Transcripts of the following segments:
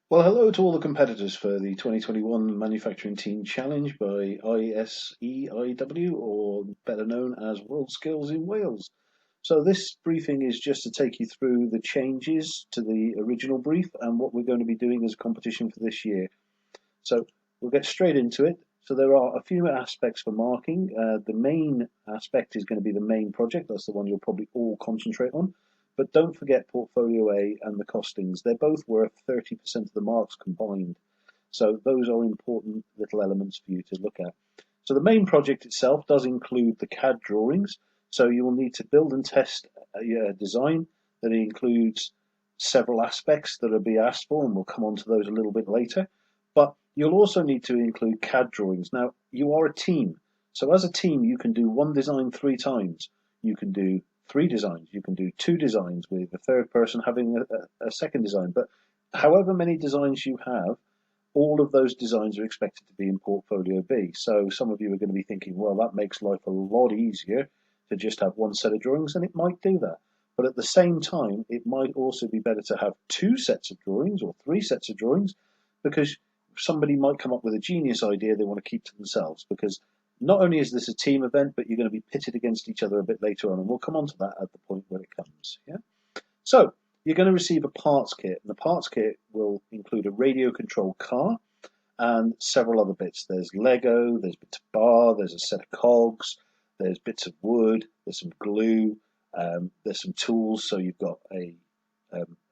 Well, hello to all the competitors for the 2021 Manufacturing Team Challenge by ISEiW, or better known as World Skills in Wales. So this briefing is just to take you through the changes to the original brief and what we're going to be doing as a competition for this year. So we'll get straight into it. So there are a few aspects for marking. The main aspect is going to be the main project. That's the one you'll probably all concentrate on. But don't forget Portfolio A and the costings. They're both worth 30% of the marks combined. So those are important little elements for you to look at. So the main project itself does include the CAD drawings. So you will need to build and test a design that includes several aspects that will be asked for, and we'll come on to those a little bit later. But you'll also need to include CAD drawings. Now, you are a team. So as a team, you can do one design 3 times. You can do 3 designs. You can do 2 designs with the third person having a second design. But however many designs you have, all of those designs are expected to be in Portfolio B. So some of you are going to be thinking, well, that makes life a lot easier to just have one set of drawings, and it might do that. But at the same time, it might also be better to have 2 sets of drawings or 3 sets of drawings, because somebody might come up with a genius idea they want to keep to themselves, because not only is this a team event, but you're going to be pitted against each other a bit later on, and we'll come on to that at the point where it comes. Yeah. So you're going to receive a parts kit, and the parts kit will include a radio controlled car and several other bits. There's Lego, there's bits of bar, there's a set of cogs, there's bits of wood, there's some glue, there's some tools. So you've got a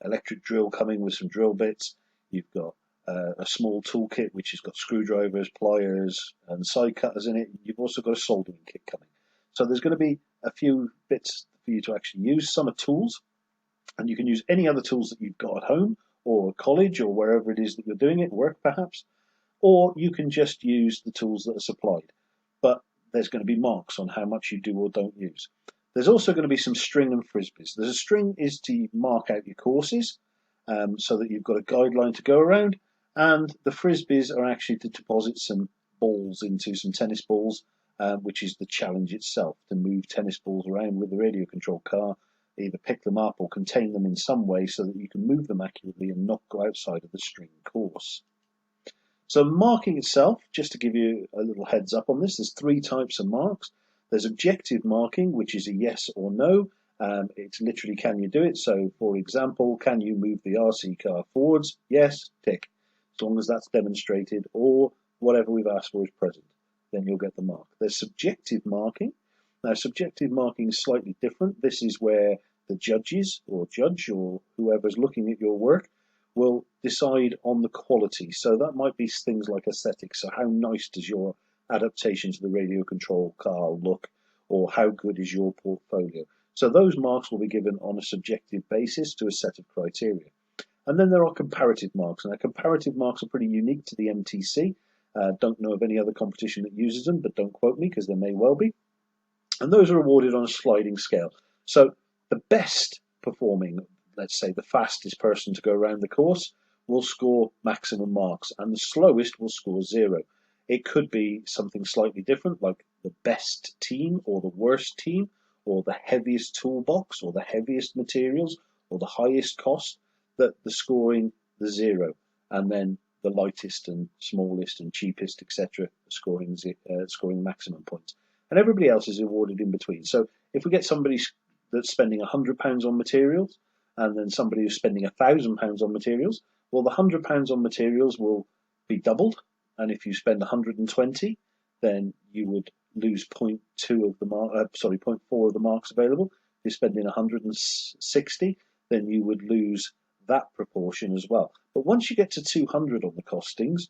electric drill coming with some drill bits. You've got a small toolkit which has got screwdrivers, pliers, and side cutters in it. You've also got a soldering kit coming. So there's going to be a few bits for you to actually use. Some are tools, and you can use any other tools that you've got at home or college or wherever it is that you're doing it, work perhaps, or you can just use the tools that are supplied. But there's going to be marks on how much you do or don't use. There's also going to be some string and frisbees. There's a string is to mark out your courses, so that you've got a guideline to go around, and the frisbees are actually to deposit some balls into some tennis balls, which is the challenge itself, to move tennis balls around with the radio controlled car, either pick them up or contain them in some way so that you can move them accurately and not go outside of the string course. So marking itself, just to give you a little heads up on this, there's 3 types of marks. There's objective marking, which is a yes or no. It's literally, can you do it? So, for example, can you move the RC car forwards? Yes, tick. As long as that's demonstrated or whatever we've asked for is present, then you'll get the mark. There's subjective marking. Now, subjective marking is slightly different. This is where the judges or judge or whoever's looking at your work will decide on the quality. So that might be things like aesthetics. So how nice does your adaptation to the radio control car look, or how good is your portfolio? So those marks will be given on a subjective basis to a set of criteria. And then there are comparative marks. Now, comparative marks are pretty unique to the MTC. Don't know of any other competition that uses them, but don't quote me because there may well be. And those are awarded on a sliding scale. So the best performing, let's say the fastest person to go around the course, will score maximum marks, and the slowest will score 0. It could be something slightly different, like the best team or the worst team, or the heaviest toolbox, or the heaviest materials, or the highest cost, that the scoring the 0, and then the lightest and smallest and cheapest, etc., scoring maximum points, and everybody else is awarded in between. So if we get somebody that's spending £100 on materials, and then somebody who's spending £1,000 on materials, well, the £100 on materials will be doubled, and if you spend 120, then you would lose 0.2 of the zero point 0.4 of the marks available. If you're spending 160, then you would lose that proportion as well. But once you get to 200 on the costings,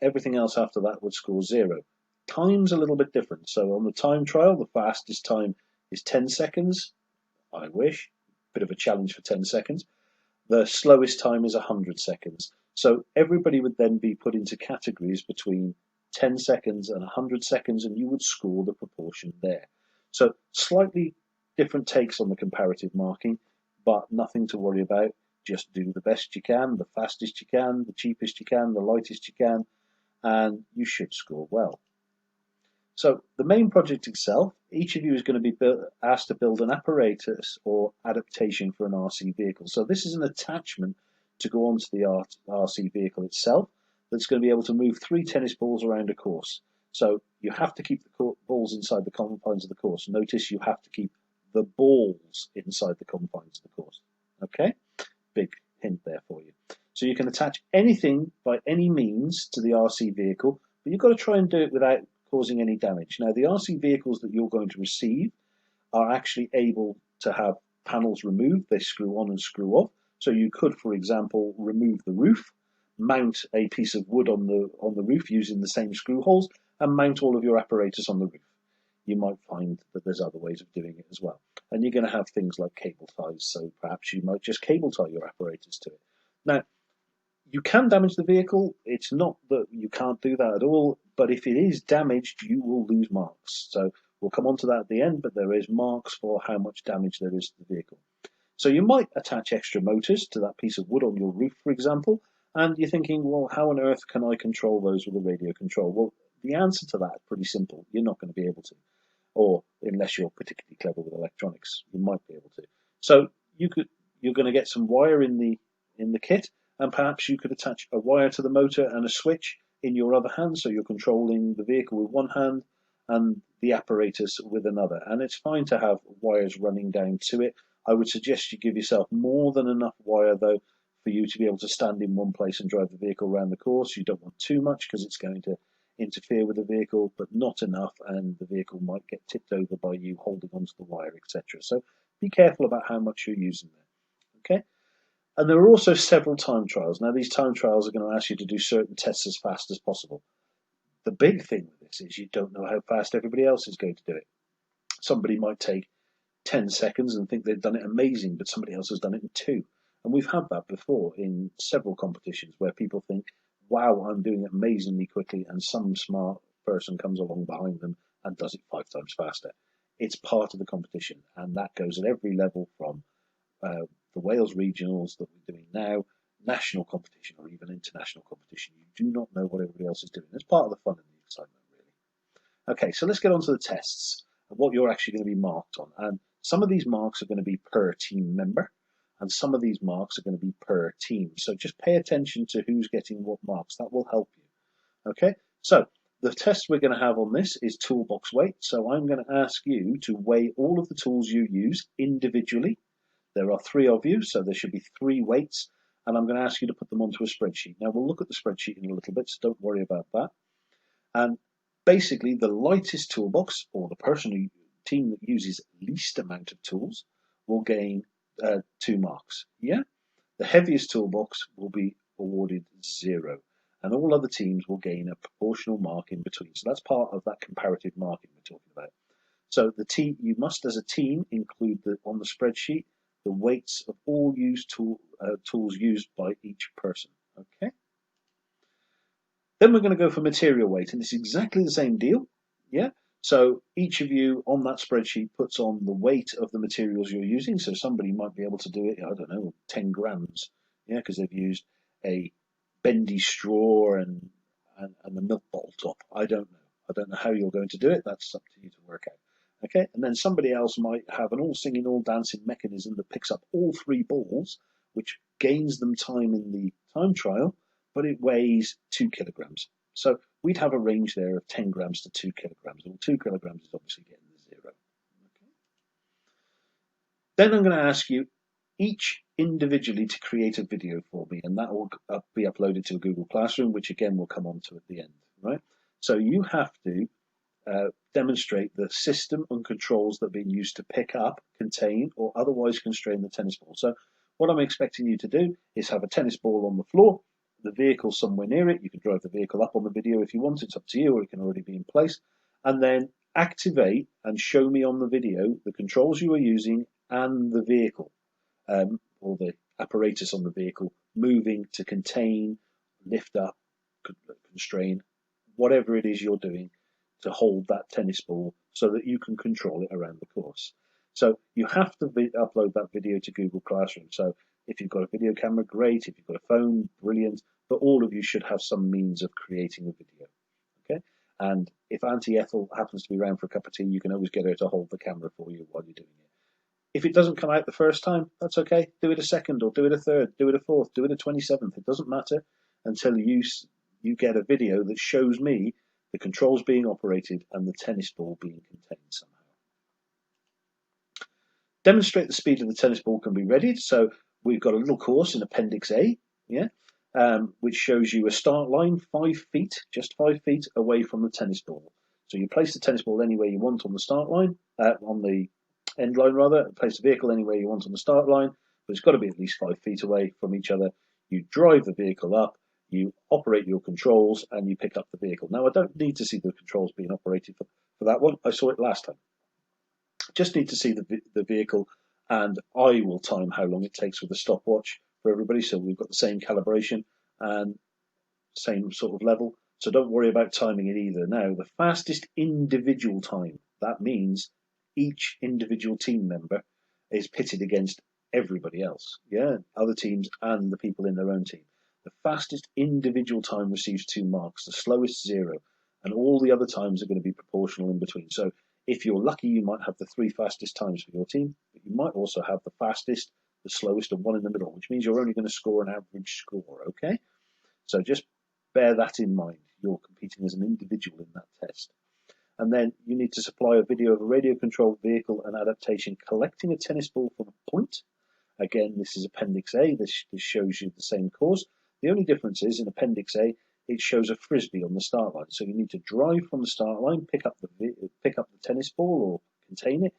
everything else after that would score 0. Time's a little bit different. So on the time trial, the fastest time is 10 seconds. I wish. Bit of a challenge for 10 seconds. The slowest time is 100 seconds. So everybody would then be put into categories between 10 seconds and 100 seconds, and you would score the proportion there. So slightly different takes on the comparative marking, but nothing to worry about. Just do the best you can, the fastest you can, the cheapest you can, the lightest you can, and you should score well. So the main project itself, each of you is going to be asked to build an apparatus or adaptation for an RC vehicle. So this is an attachment to go onto the RC vehicle itself that's going to be able to move 3 tennis balls around a course. So you have to keep the balls inside the confines of the course. Notice you have to keep the balls inside the confines of the course. Okay? Big hint there for you. So you can attach anything by any means to the RC vehicle, but you've got to try and do it without causing any damage. Now, the RC vehicles that you're going to receive are actually able to have panels removed. They screw on and screw off. So you could, for example, remove the roof, mount a piece of wood on the roof using the same screw holes, and mount all of your apparatus on the roof. You might find that there's other ways of doing it as well. And you're going to have things like cable ties, so perhaps you might just cable tie your apparatus to it. Now, you can damage the vehicle. It's not that you can't do that at all, but if it is damaged, you will lose marks. So we'll come on to that at the end, but there is marks for how much damage there is to the vehicle. So you might attach extra motors to that piece of wood on your roof, for example, and you're thinking, well, how on earth can I control those with a radio control? Well, the answer to that is pretty simple. You're not going to be able to, or unless you're particularly clever with electronics, you might be able to. So you're going to get some wire in the kit, and perhaps you could attach a wire to the motor and a switch in your other hand, so you're controlling the vehicle with one hand and the apparatus with another. And it's fine to have wires running down to it. I would suggest you give yourself more than enough wire, though, for you to be able to stand in one place and drive the vehicle around the course. You don't want too much because it's going to interfere with the vehicle, but not enough, and the vehicle might get tipped over by you holding onto the wire, etc. So be careful about how much you're using there. Okay? And there are also several time trials. Now, these time trials are going to ask you to do certain tests as fast as possible. The big thing with this is you don't know how fast everybody else is going to do it. Somebody might take 10 seconds and think they've done it amazing, but somebody else has done it in 2. And we've had that before in several competitions where people think, wow, I'm doing it amazingly quickly, and some smart person comes along behind them and does it 5 times faster. It's part of the competition, and that goes at every level from the Wales regionals that we're doing now, national competition, or even international competition. You do not know what everybody else is doing. It's part of the fun and the excitement, really. Okay, so let's get on to the tests and what you're actually going to be marked on. And some of these marks are going to be per team member, and some of these marks are going to be per team. So just pay attention to who's getting what marks. That will help you. Okay, so the test we're going to have on this is toolbox weight. So I'm going to ask you to weigh all of the tools you use individually. There are 3 of you, so there should be 3 weights, and I'm going to ask you to put them onto a spreadsheet. Now, we'll look at the spreadsheet in a little bit, so don't worry about that. And basically, the lightest toolbox, or the team that uses least amount of tools, will gain 2 marks. Yeah? The heaviest toolbox will be awarded 0, and all other teams will gain a proportional mark in between. So that's part of that comparative marking we're talking about. So you must, as a team, include on the spreadsheet the weights of all tools used by each person. Okay. Then we're going to go for material weight, and it's exactly the same deal. Yeah. So each of you on that spreadsheet puts on the weight of the materials you're using. So somebody might be able to do it, I don't know, 10 grams. Yeah, because they've used a bendy straw and the milk bottle top. I don't know. I don't know how you're going to do it. That's up to you to work out. Okay, and then somebody else might have an all singing, all dancing mechanism that picks up all 3 balls, which gains them time in the time trial, but it weighs 2 kilograms. So we'd have a range there of 10 grams to 2 kilograms. Well, 2 kilograms is obviously getting the 0. Okay. Then I'm going to ask you each individually to create a video for me, and that will be uploaded to a Google Classroom, which again we'll come on to at the end. Right? So you have to demonstrate the system and controls that are being used to pick up, contain, or otherwise constrain the tennis ball. So what I'm expecting you to do is have a tennis ball on the floor, the vehicle somewhere near it. You can drive the vehicle up on the video if you want. It's up to you, or it can already be in place. And then activate and show me on the video the controls you are using and the vehicle, or the apparatus on the vehicle, moving to contain, lift up, constrain, whatever it is you're doing to hold that tennis ball so that you can control it around the course. So you have to upload that video to Google Classroom. So if you've got a video camera, great. If you've got a phone, brilliant. But all of you should have some means of creating a video. Okay? And if Auntie Ethel happens to be around for a cup of tea, you can always get her to hold the camera for you while you're doing it. If it doesn't come out the first time, that's okay. Do it a second, or do it a third, do it a fourth, do it a 27th. It doesn't matter until you get a video that shows me the controls being operated and the tennis ball being contained somehow. Demonstrate the speed of the tennis ball can be readied. So we've got a little course in Appendix A, yeah, which shows you a start line 5 feet, just 5 feet away from the tennis ball. So you place the tennis ball anywhere you want on the start line, on the end line rather. Place the vehicle anywhere you want on the start line, but it's got to be at least 5 feet away from each other. You drive the vehicle up, you operate your controls, and you pick up the vehicle. Now I don't need to see the controls being operated for that one. I saw it last time. Just need to see the vehicle, and I will time how long it takes with a stopwatch for everybody, so we've got the same calibration and same sort of level. So don't worry about timing it either. Now, the fastest individual time, that means each individual team member is pitted against everybody else, yeah, other teams and the people in their own team. The fastest individual time receives 2 marks, the slowest 0, and all the other times are going to be proportional in between. So if you're lucky, you might have the 3 fastest times for your team, but you might also have the fastest, the slowest, and one in the middle, which means you're only going to score an average score, okay? So just bear that in mind. You're competing as an individual in that test. And then you need to supply a video of a radio-controlled vehicle and adaptation collecting a tennis ball from a point. Again, this is Appendix A. This shows you the same course. The only difference is in Appendix A, it shows a frisbee on the start line. So you need to drive from the start line, pick up the tennis ball or contain it,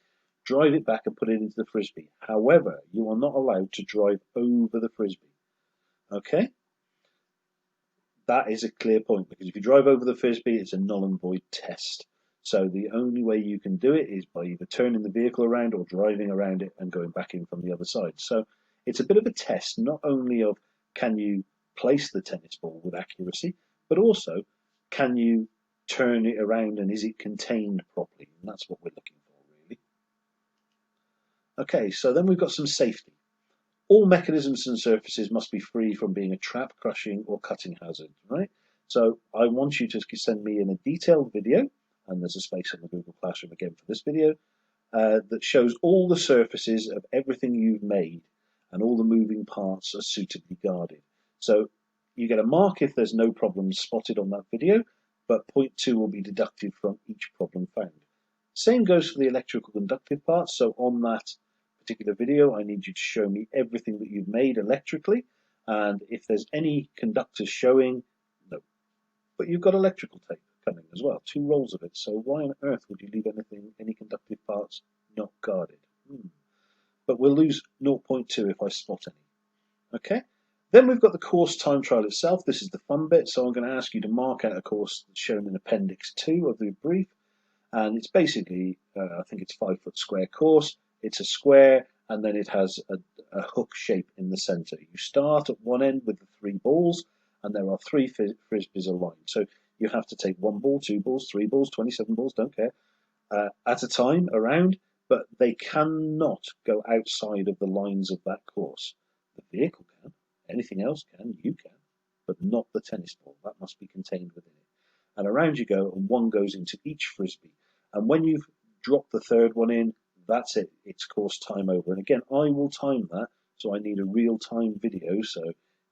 drive it back and put it into the frisbee. However, you are not allowed to drive over the frisbee. Okay? That is a clear point, because if you drive over the frisbee, it's a null and void test. So the only way you can do it is by either turning the vehicle around or driving around it and going back in from the other side. So it's a bit of a test, not only of can you place the tennis ball with accuracy, but also can you turn it around and is it contained properly? And that's what we're looking for, really. Okay, so then we've got some safety. All mechanisms and surfaces must be free from being a trap, crushing, or cutting hazard, right? So I want you to send me in a detailed video, and there's a space on the Google Classroom again for this video, that shows all the surfaces of everything you've made, and all the moving parts are suitably guarded. So you get a mark if there's no problems spotted on that video, but 0.2 will be deducted from each problem found. Same goes for the electrical conductive parts. So on that particular video, I need you to show me everything that you've made electrically, and if there's any conductors showing, no. But you've got electrical tape coming as well, 2 rolls of it, so why on earth would you leave any conductive parts not guarded? But we'll lose 0.2 if I spot any. Okay, then we've got the course time trial itself. This is the fun bit, so I'm going to ask you to mark out a course that's shown in Appendix 2 of the brief, and it's basically, I think it's 5 foot square course. It's a square, and then it has a hook shape in the center. You start at one end with the 3 balls, and there are 3 frisbees aligned. So you have to take 1 ball, 2 balls, 3 balls, 27 balls, don't care, at a time around, but they cannot go outside of the lines of that course. The vehicle can, anything else can, you can, but not the tennis ball. That must be contained within it. And around you go, and 1 goes into each frisbee. And when you've dropped the 3rd one in, that's it. It's course time over. And again, I will time that, so I need a real-time video, so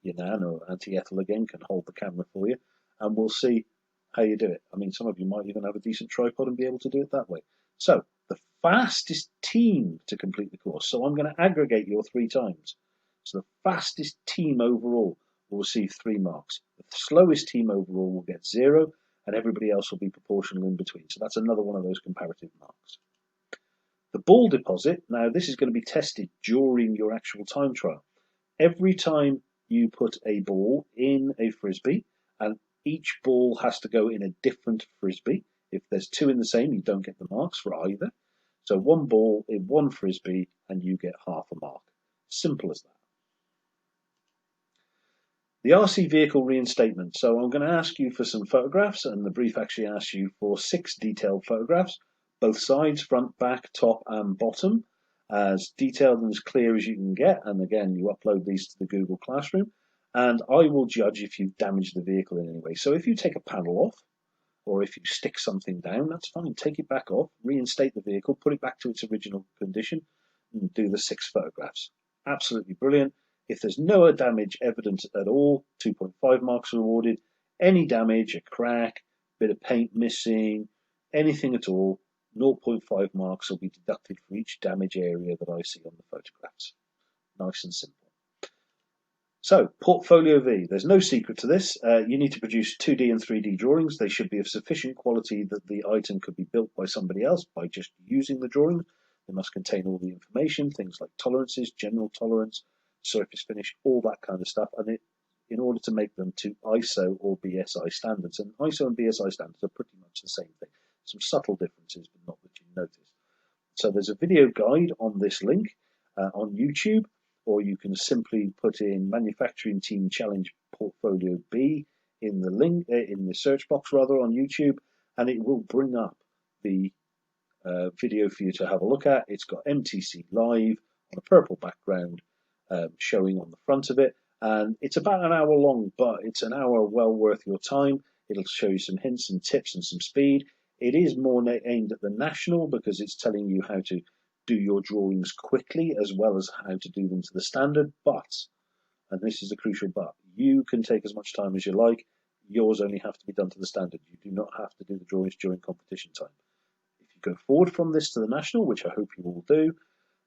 your Nan or Auntie Ethel again can hold the camera for you, and we'll see how you do it. I mean, some of you might even have a decent tripod and be able to do it that way. So the fastest team to complete the course, so I'm going to aggregate your 3 times. So the fastest team overall will receive 3 marks. The slowest team overall will get 0, and everybody else will be proportional in between. So that's another one of those comparative marks. The ball deposit, now this is going to be tested during your actual time trial. Every time you put a ball in a frisbee, and each ball has to go in a different frisbee. If there's 2 in the same, you don't get the marks for either. So 1 ball in 1 frisbee, and you get half a mark. Simple as that. The RC vehicle reinstatement. So I'm going to ask you for some photographs, and the brief actually asks you for 6 detailed photographs, both sides, front, back, top and bottom, as detailed and as clear as you can get. And again, you upload these to the Google Classroom, and I will judge if you've damaged the vehicle in any way. So if you take a panel off, or if you stick something down, that's fine. Take it back off, reinstate the vehicle, put it back to its original condition. and do the 6 photographs. Absolutely brilliant. If there's no damage evident at all, 2.5 marks are awarded. Any damage, a crack, bit of paint missing, anything at all, 0.5 marks will be deducted for each damage area that I see on the photographs. Nice and simple. So, Portfolio V. There's no secret to this. You need to produce 2D and 3D drawings. They should be of sufficient quality that the item could be built by somebody else by just using the drawing. They must contain all the information, things like tolerances, general tolerance, surface finish, all that kind of stuff. And in order to make them to ISO or BSI standards. And ISO and BSI standards are pretty much the same thing. Some subtle differences, but not that you notice. So there's a video guide on this link on YouTube, or you can simply put in Manufacturing Team Challenge Portfolio B in the link in the search box rather on YouTube, and it will bring up the video for you to have a look at. It's got MTC Live on a purple background showing on the front of it, and it's about an hour long, but it's an hour well worth your time. It'll show you some hints and tips and some speed. It is more aimed at the national because it's telling you how to do your drawings quickly as well as how to do them to the standard. But, and this is a crucial but, you can take as much time as you like. Yours only have to be done to the standard. You do not have to do the drawings during competition time. If you go forward from this to the national, which I hope you will do,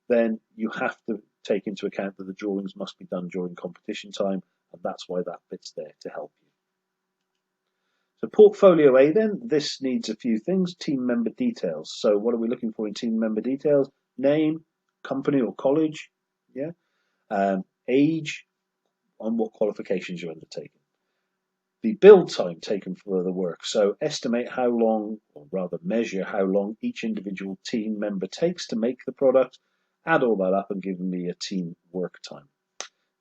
then you have to take into account that the drawings must be done during competition time, and that's why that bit's there to help you. So Portfolio A then, this needs a few things, team member details. So what are we looking for in team member details? Name, company or college, yeah, age, and what qualifications you're undertaking. The build time taken for the work. So estimate how long, or rather measure how long each individual team member takes to make the product, add all that up and give me a team work time.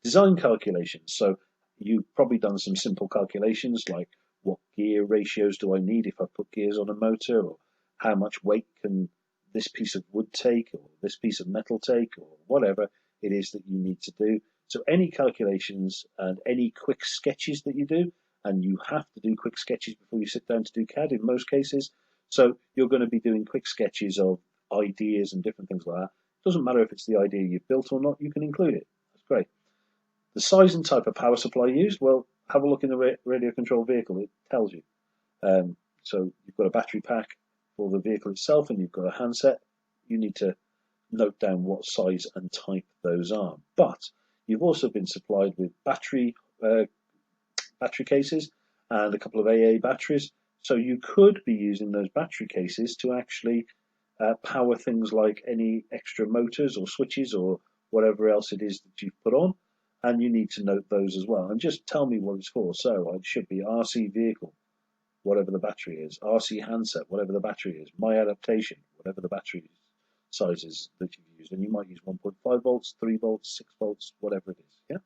Design calculations. So you've probably done some simple calculations like what gear ratios do I need if I put gears on a motor, or how much weight can this piece of wood take, or this piece of metal take, or whatever it is that you need to do. So any calculations and any quick sketches that you do, and you have to do quick sketches before you sit down to do CAD in most cases. So you're going to be doing quick sketches of ideas and different things like that. It doesn't matter if it's the idea you've built or not, you can include it. That's great. The size and type of power supply used, well, have a look in the radio control vehicle, it tells you. So you've got a battery pack for the vehicle itself and you've got a handset. You need to note down what size and type those are. But you've also been supplied with battery cases and a couple of AA batteries. So you could be using those battery cases to actually power things like any extra motors or switches or whatever else it is that you've put on. And you need to note those as well. And just tell me what it's for. So it should be RC vehicle, whatever the battery is, RC handset, whatever the battery is, my adaptation, whatever the battery size is that you've used. And you might use 1.5 volts, 3 volts, 6 volts, whatever it is. Yeah.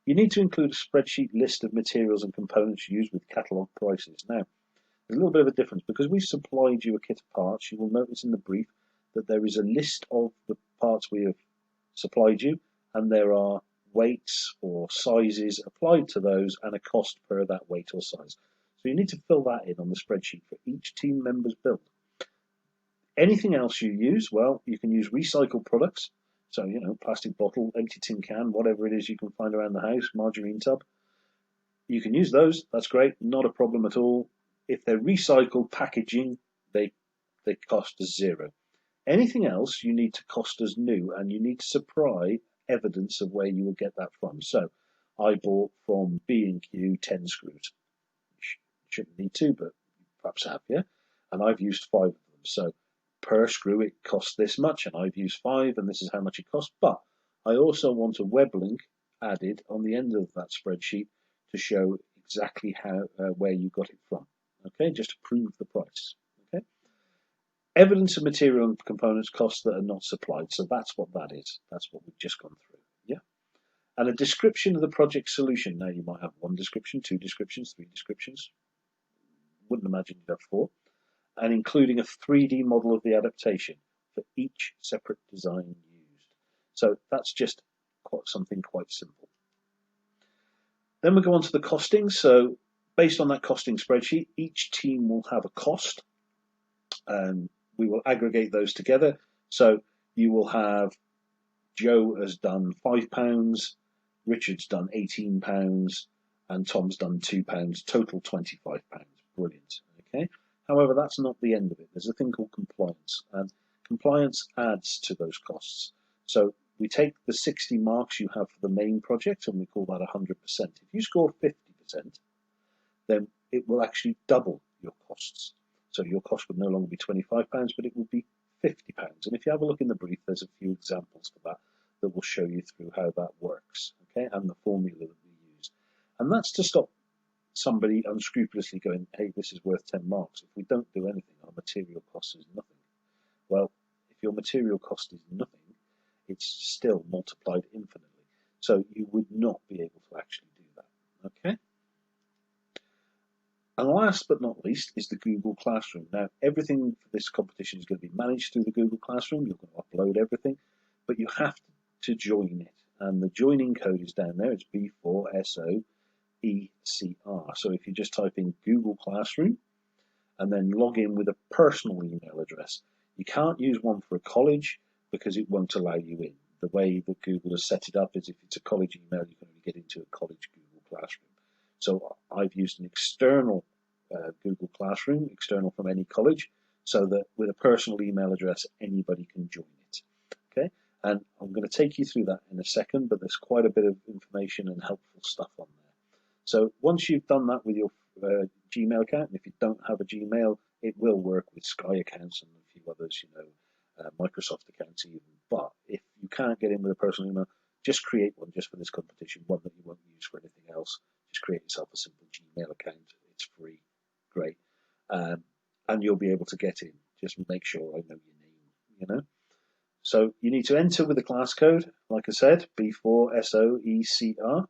You need to include a spreadsheet list of materials and components used with catalogue prices. Now, there's a little bit of a difference because we've supplied you a kit of parts. You will notice in the brief that there is a list of the parts we have supplied you, and there are weights or sizes applied to those and a cost per that weight or size. So you need to fill that in on the spreadsheet for each team member's build. Anything else you use, well, you can use recycled products. So, you know, plastic bottle, empty tin can, whatever it is you can find around the house, margarine tub. You can use those. That's great. Not a problem at all. If they're recycled packaging, they cost us zero. Anything else you need to cost us new, and you need to supply evidence of where you will get that from. So I bought from B&Q 10 screws. Shouldn't need to, but perhaps have, yeah? And I've used 5 of them. So per screw it costs this much, and I've used 5, and this is how much it costs. But I also want a web link added on the end of that spreadsheet to show exactly how where you got it from. Okay, just to prove the price. Okay. Evidence of material and components costs that are not supplied. So that's what that is. That's what we've just gone through. Yeah. And a description of the project solution. Now you might have 1 description, 2 descriptions, 3 descriptions. Wouldn't imagine you'd have 4. And including a 3D model of the adaptation for each separate design used. So that's just something quite simple. Then we go on to the costing. So based on that costing spreadsheet, each team will have a cost. And we will aggregate those together. So you will have Joe has done £5, Richard's done £18, and Tom's done £2, total £25. Brilliant. Okay. However, that's not the end of it. There's a thing called compliance, and compliance adds to those costs. So we take the 60 marks you have for the main project, and we call that 100%. If you score 50%, then it will actually double your costs. So your cost would no longer be £25, but it would be £50. And if you have a look in the brief, there's a few examples for that that will show you through how that works, okay, and the formula that we use. And that's to stop somebody unscrupulously going, hey, this is worth 10 marks. If we don't do anything, our material cost is nothing. Well, if your material cost is nothing, it's still multiplied infinitely. So you would not be able to actually do that, okay? And last but not least is the Google Classroom. Now, everything for this competition is going to be managed through the Google Classroom. You're going to upload everything, but you have to join it. And the joining code is down there. It's B4SOECR. So if you just type in Google Classroom and then log in with a personal email address, you can't use one for a college because it won't allow you in. The way that Google has set it up is if it's a college email, you can only get into a college Google Classroom. So I've used an external Google Classroom, external from any college, so that with a personal email address, anybody can join it. Okay, and I'm going to take you through that in a second, but there's quite a bit of information and helpful stuff on there. So once you've done that with your Gmail account, and if you don't have a Gmail, it will work with Sky accounts and a few others, Microsoft accounts even. But if you can't get in with a personal email, just create one just for this competition, one that you won't use for anything else. Just create yourself a simple Gmail account. It's free. Great. And you'll be able to get in. Just make sure I know your name, So you need to enter with the class code, like I said, B4SOECR,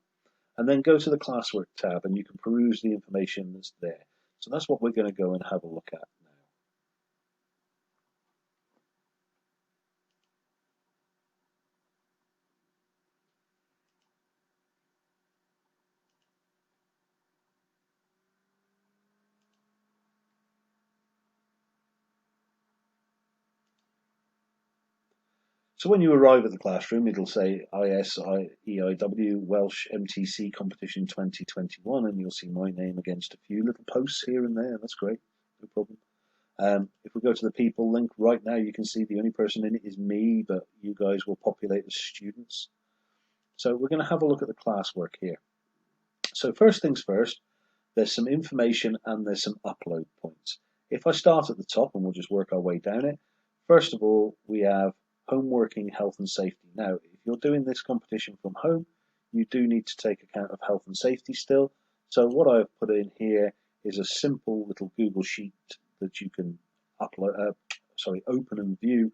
and then go to the classwork tab and you can peruse the information that's there. So that's what we're going to go and have a look at now. So when you arrive at the classroom, it'll say ISEiW Welsh MTC Competition 2021, and you'll see my name against a few little posts here and there. That's great, no problem. If we go to the people link, right now you can see the only person in it is me, but you guys will populate as students. So we're going to have a look at the classwork here. So first things first, there's some information and there's some upload points. If I start at the top, and we'll just work our way down it, first of all, we have home working, health and safety. Now, if you're doing this competition from home, you do need to take account of health and safety still. So what I've put in here is a simple little Google Sheet that you can open and view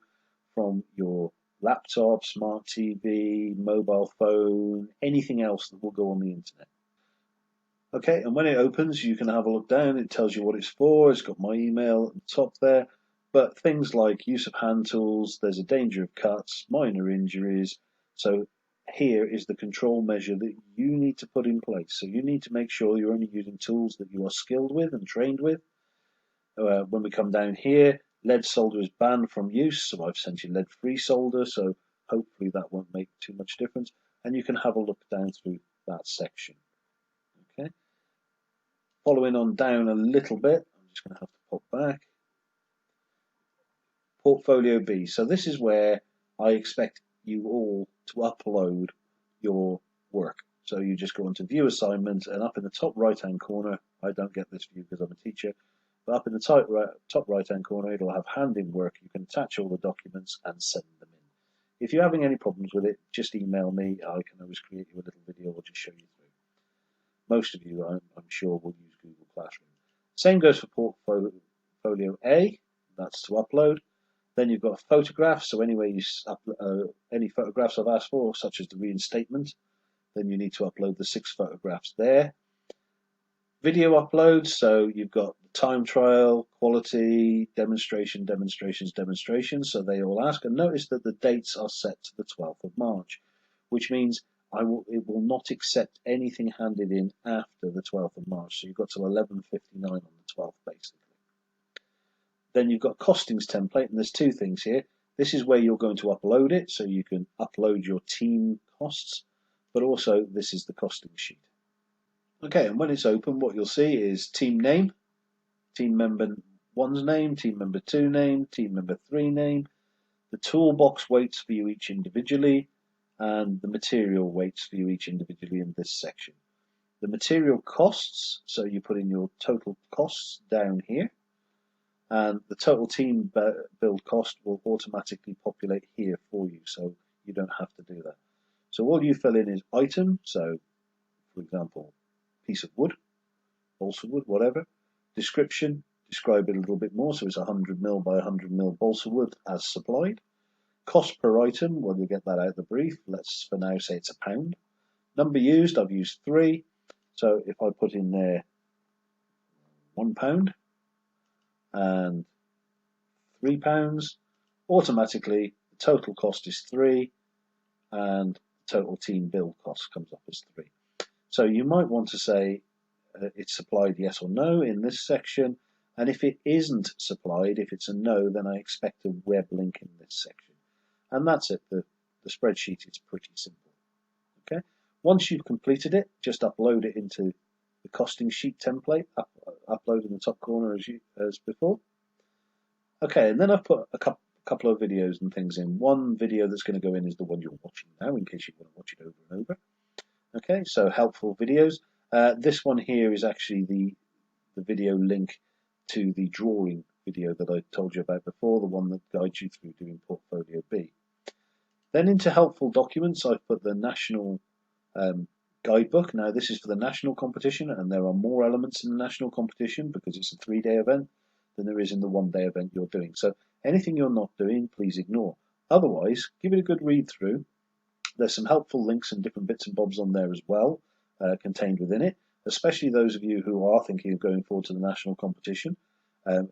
from your laptop, smart TV, mobile phone, anything else that will go on the internet. Okay, and when it opens, you can have a look down. It tells you what it's for. It's got my email at the top there. But things like use of hand tools, there's a danger of cuts, minor injuries. So here is the control measure that you need to put in place. So you need to make sure you're only using tools that you are skilled with and trained with. When we come down here, lead solder is banned from use. So I've sent you lead-free solder. So hopefully that won't make too much difference. And you can have a look down through that section. Okay. Following on down a little bit, I'm just going to have to pop back. Portfolio B. So this is where I expect you all to upload your work. So you just go onto View Assignments, and up in the top right-hand corner, I don't get this view because I'm a teacher, but up in the top right-hand corner, it'll have Hand in Work. You can attach all the documents and send them in. If you're having any problems with it, just email me. I can always create you a little video or just show you through. Most of you, I'm sure, will use Google Classroom. Same goes for Portfolio A. That's to upload. Then you've got photographs. So anyway, any photographs I've asked for, such as the reinstatement, then you need to upload the 6 photographs there. Video uploads. So you've got the time trial, quality, demonstrations. So they all ask. And notice that the dates are set to the 12th of March, which means it will not accept anything handed in after the 12th of March. So you've got till 11:59 on the 12th, basically. Then you've got costings template, and there's 2 things here. This is where you're going to upload it, so you can upload your team costs, but also this is the costing sheet. Okay, and when it's open, what you'll see is team name, team member 1's name, team member 2 name, team member 3 name, the toolbox weights for you each individually, and the material weights for you each individually in this section. The material costs, so you put in your total costs down here, and the total team build cost will automatically populate here for you, so you don't have to do that. So all you fill in is item, so for example, piece of wood, balsa wood, whatever. Description, describe it a little bit more, so it's 100mm by 100mm balsa wood as supplied. Cost per item, well, you'll get that out of the brief. Let's for now say it's £1. Number used, I've used 3. So if I put in there £1 and £3, automatically the total cost is 3 and total team build cost comes up as 3. So you might want to say it's supplied yes or no in this section, and if it isn't supplied, if it's a no, then I expect a web link in this section. And that's it. The spreadsheet is pretty simple. Okay. Once you've completed it, just upload it into the costing sheet template, upload in the top corner as before. Okay, and then I've put a couple of videos and things in. One video that's going to go in is the one you're watching now, in case you want to watch it over and over. Okay, so helpful videos. This one here is actually the video link to the drawing video that I told you about before, the one that guides you through doing Portfolio B. Then into helpful documents, I've put the national guidebook. Now this is for the national competition, and there are more elements in the national competition because it's a 3-day event than there is in the 1-day event you're doing. So anything you're not doing, please ignore. Otherwise, give it a good read through. There's some helpful links and different bits and bobs on there as well, contained within it, especially those of you who are thinking of going forward to the national competition.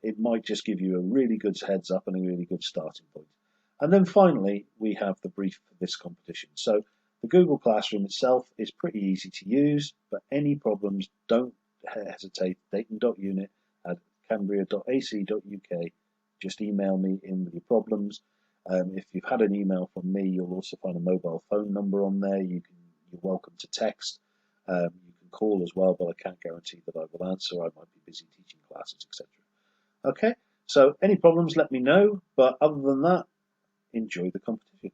It might just give you a really good heads up and a really good starting point. And then finally, we have the brief for this competition. So the Google Classroom itself is pretty easy to use, but any problems, don't hesitate. dayton.unit@cambria.ac.uk. Just email me in with your problems. If you've had an email from me, you'll also find a mobile phone number on there. You're welcome to text. You can call as well, but I can't guarantee that I will answer. I might be busy teaching classes, etc. Okay, so any problems, let me know. But other than that, enjoy the competition.